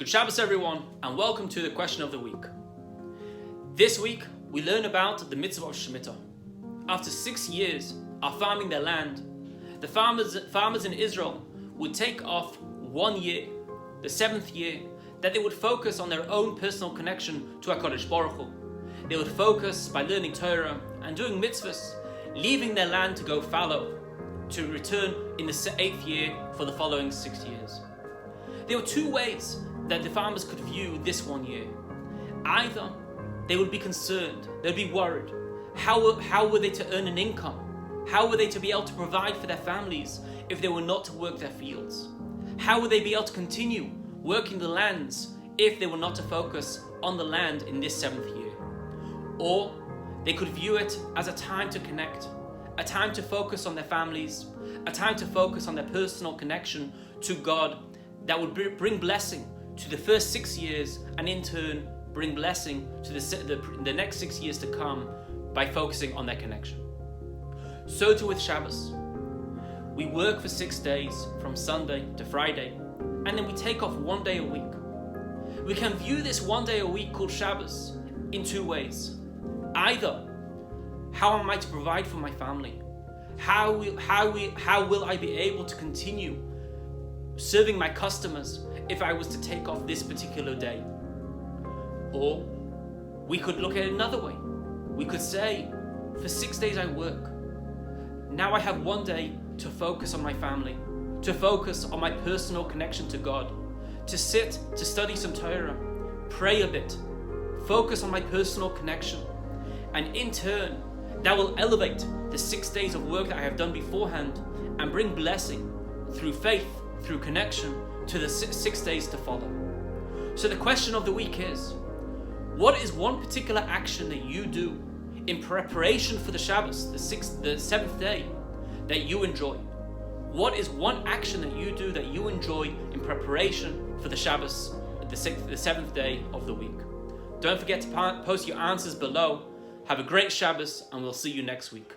Good Shabbos everyone, and welcome to the question of the week. This week we learn about the mitzvah of Shmittah. After 6 years of farming their land, the farmers in Israel would take off 1 year, the 7th year, that they would focus on their own personal connection to HaKadosh Baruch Hu. They would focus by learning Torah and doing mitzvahs, leaving their land to go fallow, to return in the 8th year for the following 6 years. There were two ways that the farmers could view this 1 year. Either they would be concerned, they'd be worried. How were they to earn an income? How were they to be able to provide for their families if they were not to work their fields? How would they be able to continue working the lands if they were not to focus on the land in this 7th year? Or they could view it as a time to connect, a time to focus on their families, a time to focus on their personal connection to God that would bring blessing to the first 6 years and in turn bring blessing to the next 6 years to come by focusing on their connection. So too with Shabbos. We work for 6 days from Sunday to Friday, and then we take off 1 day a week. We can view this 1 day a week called Shabbos in two ways. Either, how am I to provide for my family? How will I be able to continue serving my customers if I was to take off this particular day? Or we could look at it another way. We could say, for 6 days I work. Now I have 1 day to focus on my family, to focus on my personal connection to God, to sit, to study some Torah, pray a bit, focus on my personal connection. And in turn, that will elevate the 6 days of work that I have done beforehand and bring blessing through faith, through connection, to the 6 days to follow. So the question of the week is, what is one particular action that you do in preparation for the Shabbos, the 7th day, that you enjoy? What is one action that you do that you enjoy in preparation for the Shabbos, the 7th day of the week? Don't forget to post your answers below. Have a great Shabbos, and we'll see you next week.